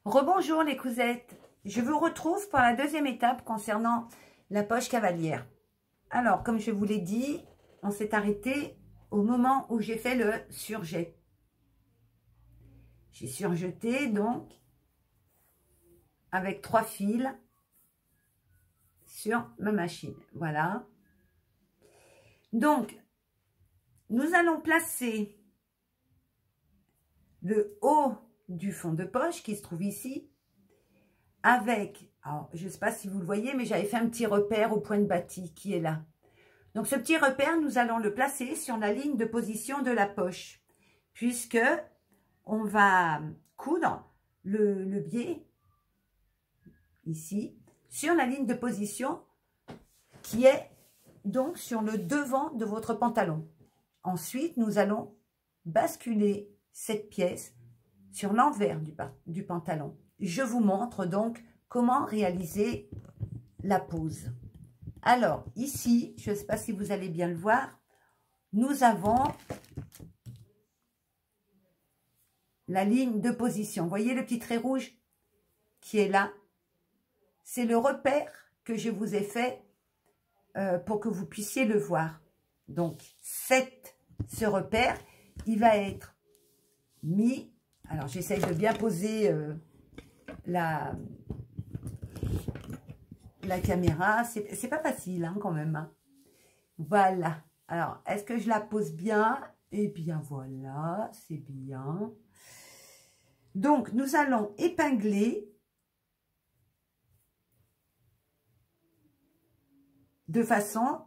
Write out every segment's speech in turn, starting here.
Rebonjour les cousettes, je vous retrouve pour la deuxième étape concernant la poche cavalière. Alors, comme je vous l'ai dit, on s'est arrêté au moment où j'ai fait le surjet. J'ai surjeté donc avec 3 fils sur ma machine. Voilà. Donc, nous allons placer le haut du fond de poche qui se trouve ici avec, alors je ne sais pas si vous le voyez, mais j'avais fait un petit repère au point de bâti qui est là. Donc ce petit repère, nous allons le placer sur la ligne de position de la poche, puisque on va coudre le biais ici sur la ligne de position qui est donc sur le devant de votre pantalon. Ensuite, nous allons basculer cette pièce sur l'envers du pantalon. Je vous montre donc comment réaliser la pose. Alors, ici, je ne sais pas si vous allez bien le voir, nous avons la ligne de position. Vous voyez le petit trait rouge qui est là? C'est le repère que je vous ai fait pour que vous puissiez le voir. Donc, ce repère, il va être mis. Alors, j'essaye de bien poser la caméra. C'est pas facile hein, quand même. Hein. Voilà. Alors, est-ce que je la pose bien? Eh bien, voilà, c'est bien. Donc, nous allons épingler de façon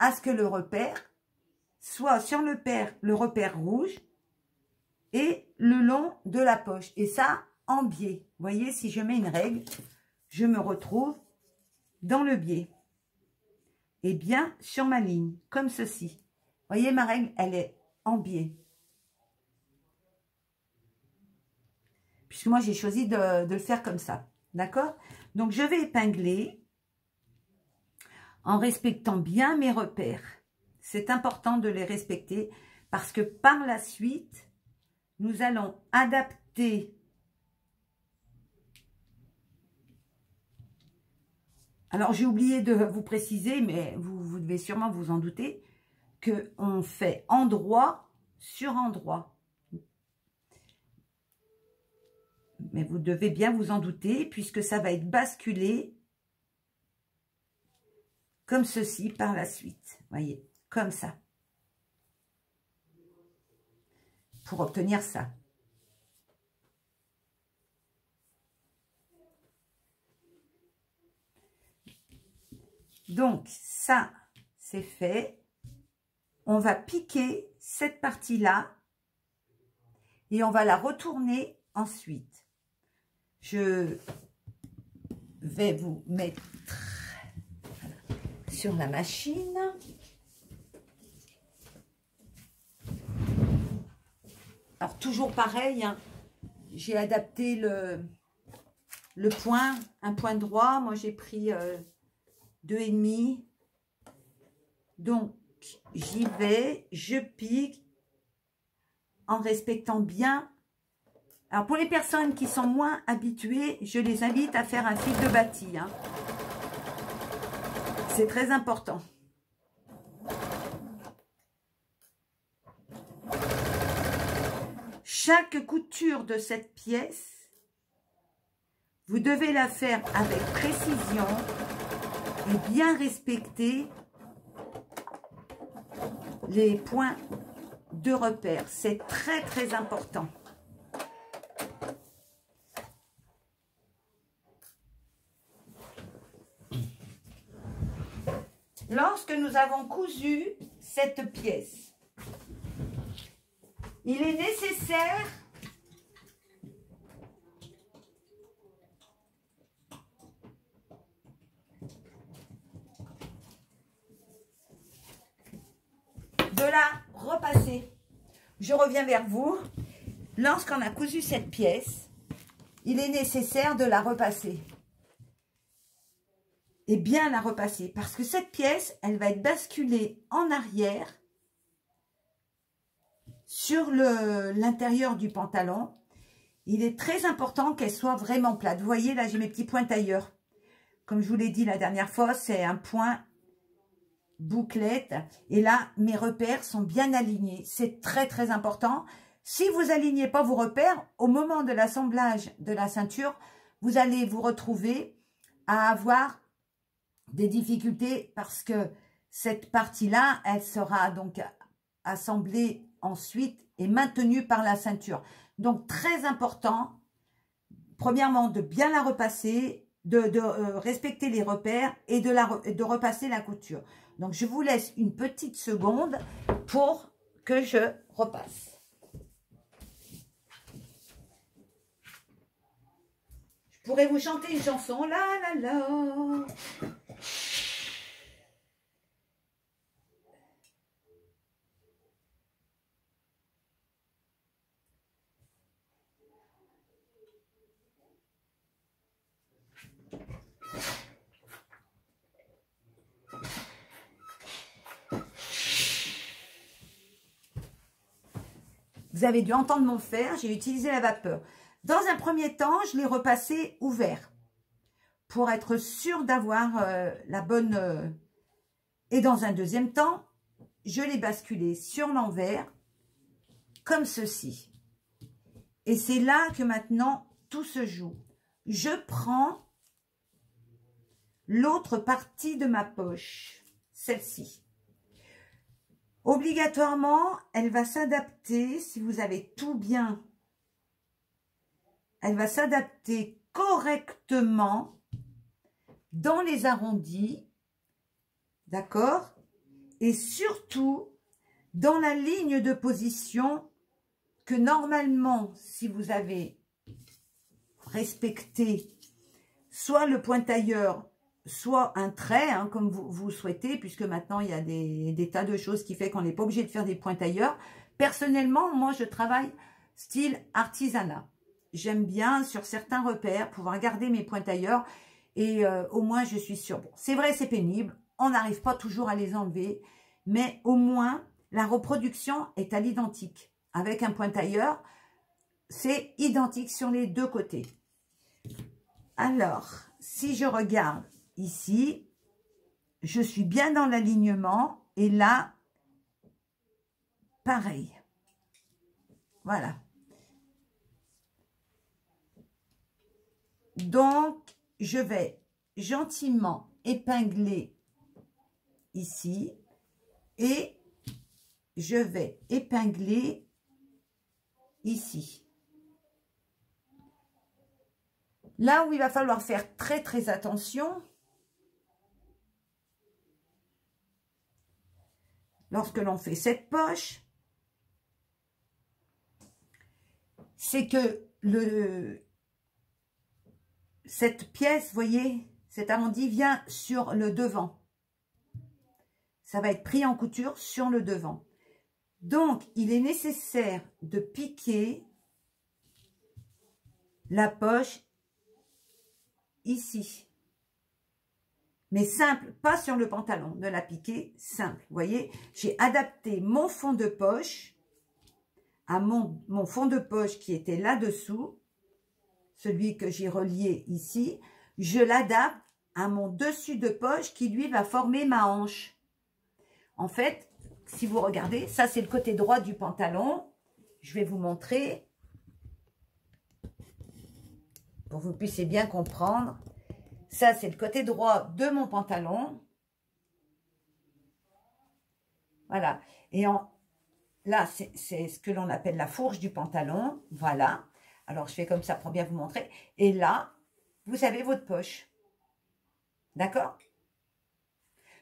à ce que le repère soit sur le repère rouge et le long de la poche. Et ça, en biais. Vous voyez, si je mets une règle, je me retrouve dans le biais. Et bien sur ma ligne, comme ceci. Vous voyez, ma règle, elle est en biais. Puisque moi, j'ai choisi de le faire comme ça. D'accord? Donc, je vais épingler en respectant bien mes repères. C'est important de les respecter parce que par la suite, nous allons adapter. Alors, j'ai oublié de vous préciser, mais vous devez sûrement vous en douter, qu'on fait endroit sur endroit. Mais vous devez bien vous en douter, puisque ça va être basculé comme ceci par la suite. Voyez, comme ça. Pour obtenir ça. Donc, ça, c'est fait. On va piquer cette partie-là et on va la retourner ensuite. Je vais vous mettre sur la machine. Alors, toujours pareil, hein, j'ai adapté le point, un point droit. Moi, j'ai pris 2,5. Donc, j'y vais, je pique en respectant bien. Alors, pour les personnes qui sont moins habituées, je les invite à faire un fil de bâti. Hein. C'est très important. Chaque couture de cette pièce, vous devez la faire avec précision et bien respecter les points de repère. C'est très très important. Lorsque nous avons cousu cette pièce, il est nécessaire de la repasser. Je reviens vers vous. Lorsqu'on a cousu cette pièce, il est nécessaire de la repasser. Et bien la repasser. Parce que cette pièce, elle va être basculée en arrière sur l'intérieur du pantalon. il est très important qu'elle soit vraiment plate. Vous voyez, là, j'ai mes petits points tailleurs. Comme je vous l'ai dit la dernière fois, c'est un point bouclette. Et là, mes repères sont bien alignés. C'est très, très important. Si vous alignez pas vos repères, au moment de l'assemblage de la ceinture, vous allez vous retrouver à avoir des difficultés parce que cette partie-là, elle sera donc assemblée ensuite et maintenue par la ceinture. Donc, très important, premièrement, de bien la repasser, de respecter les repères et de repasser la couture. Donc, je vous laisse une petite seconde pour que je repasse. Je pourrais vous chanter une chanson. La la la. Vous avez dû entendre mon fer, j'ai utilisé la vapeur. Dans un premier temps, je l'ai repassé ouvert pour être sûr d'avoir la bonne... Et dans un deuxième temps, je l'ai basculé sur l'envers comme ceci. Et c'est là que maintenant tout se joue. Je prends l'autre partie de ma poche, celle-ci. Obligatoirement, elle va s'adapter, si vous avez tout bien, elle va s'adapter correctement dans les arrondis, d'accord? Et surtout, dans la ligne de position que normalement, si vous avez respecté soit le pointailleur, soit un trait, hein, comme vous souhaitez, puisque maintenant, il y a des tas de choses qui fait qu'on n'est pas obligé de faire des pointailleurs. Personnellement, moi, je travaille style artisanat. J'aime bien, sur certains repères, pouvoir garder mes pointailleurs et au moins, je suis sûre. Bon, c'est vrai, c'est pénible. On n'arrive pas toujours à les enlever, mais au moins, la reproduction est à l'identique. Avec un pointailleur, c'est identique sur les deux côtés. Alors, si je regarde ici, je suis bien dans l'alignement et là, pareil. Voilà. Donc, je vais gentiment épingler ici et je vais épingler ici. Là où il va falloir faire très très attention, lorsque l'on fait cette poche, c'est que cette pièce, voyez, cet arrondi vient sur le devant. Ça va être pris en couture sur le devant. Donc, il est nécessaire de piquer la poche ici. Mais simple, pas sur le pantalon, de la piquer simple. Vous voyez, j'ai adapté mon fond de poche à mon fond de poche qui était là-dessous, celui que j'ai relié ici. Je l'adapte à mon dessus de poche qui, lui, va former ma hanche. En fait, si vous regardez, ça, c'est le côté droit du pantalon. Je vais vous montrer pour que vous puissiez bien comprendre. Ça, c'est le côté droit de mon pantalon. Voilà. Et là, c'est ce que l'on appelle la fourche du pantalon. Voilà. Alors, je fais comme ça pour bien vous montrer. Et là, vous avez votre poche. D'accord?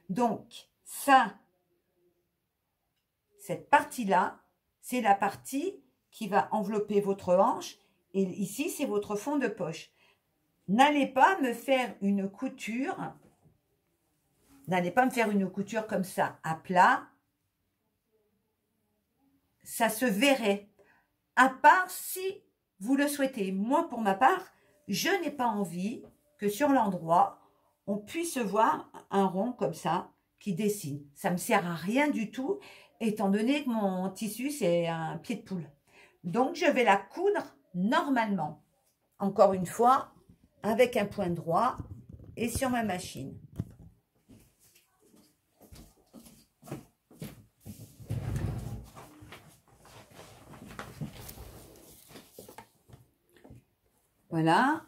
Donc, ça, cette partie-là, c'est la partie qui va envelopper votre hanche. Et ici, c'est votre fond de poche. N'allez pas me faire une couture. N'allez pas me faire une couture comme ça, à plat. Ça se verrait. À part si vous le souhaitez. Moi, pour ma part, je n'ai pas envie que sur l'endroit, on puisse voir un rond comme ça qui dessine. Ça ne me sert à rien du tout, étant donné que mon tissu, c'est un pied de poule. Donc, je vais la coudre normalement, encore une fois, avec un point droit et sur ma machine. Voilà.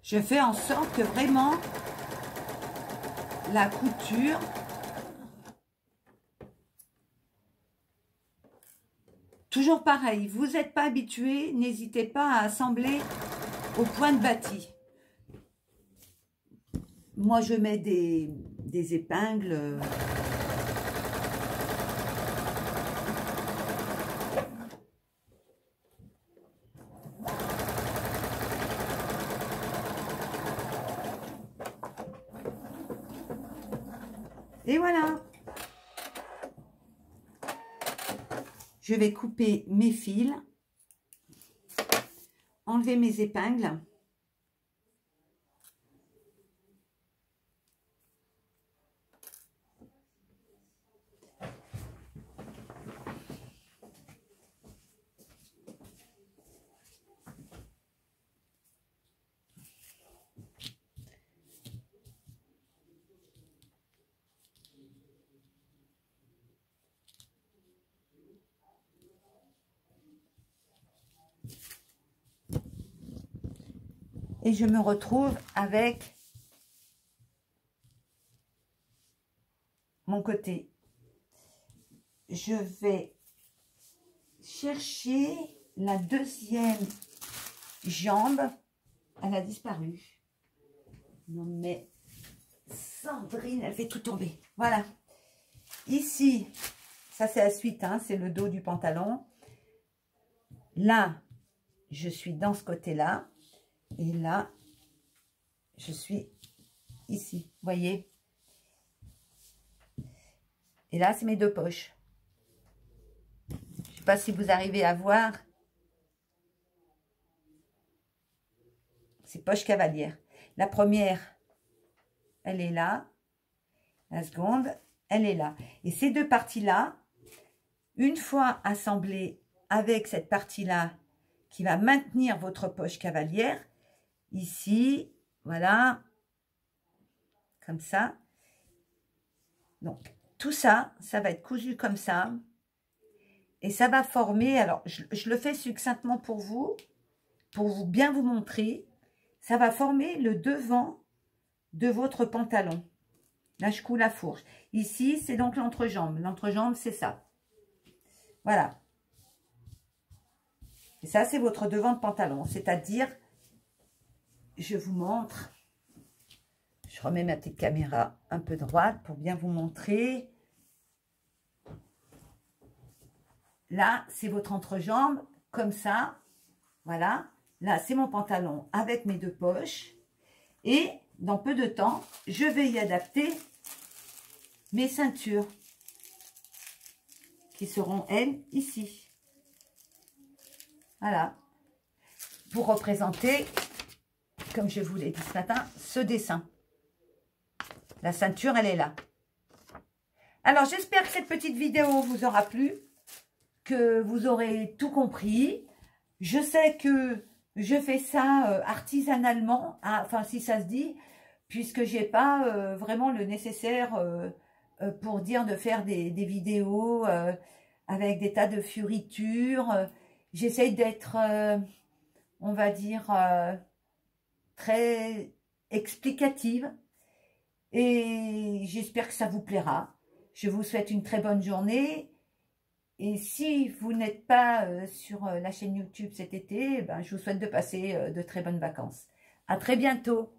Je fais en sorte que vraiment la couture toujours pareil, vous n'êtes pas habitué, n'hésitez pas à assembler au point de bâti. Moi je mets des épingles. Et voilà. Je vais couper mes fils, enlever mes épingles. Et je me retrouve avec mon côté. Je vais chercher la deuxième jambe. Elle a disparu. Non mais Sandrine, elle fait tout tomber. Voilà. Ici, ça c'est la suite, hein, c'est le dos du pantalon. Là, je suis dans ce côté-là. Et là, je suis ici, voyez. Et là, c'est mes deux poches. Je ne sais pas si vous arrivez à voir. C'est poche cavalière. La première, elle est là. La seconde, elle est là. Et ces deux parties-là, une fois assemblées avec cette partie-là qui va maintenir votre poche cavalière, ici, voilà, comme ça. Donc, tout ça, ça va être cousu comme ça. Et ça va former, alors, je le fais succinctement pour vous bien vous montrer. Ça va former le devant de votre pantalon. Là, je coule la fourche. Ici, c'est donc l'entrejambe. L'entrejambe, c'est ça. Voilà. Et ça, c'est votre devant de pantalon. C'est-à-dire, je vous montre. Je remets ma petite caméra un peu droite pour bien vous montrer. Là, c'est votre entrejambe, comme ça. Voilà. Là, c'est mon pantalon avec mes deux poches. Et dans peu de temps, je vais y adapter mes ceintures. Qui seront, elles, ici. Voilà. Pour représenter, comme je vous l'ai dit ce matin, ce dessin. La ceinture, elle est là. Alors, j'espère que cette petite vidéo vous aura plu, que vous aurez tout compris. Je sais que je fais ça artisanalement, enfin, si ça se dit, puisque j'ai pas vraiment le nécessaire pour dire de faire des vidéos avec des tas de fioritures. J'essaye d'être, on va dire, très explicative. Et j'espère que ça vous plaira. Je vous souhaite une très bonne journée. Et si vous n'êtes pas sur la chaîne YouTube cet été, ben, je vous souhaite de passer de très bonnes vacances. À très bientôt.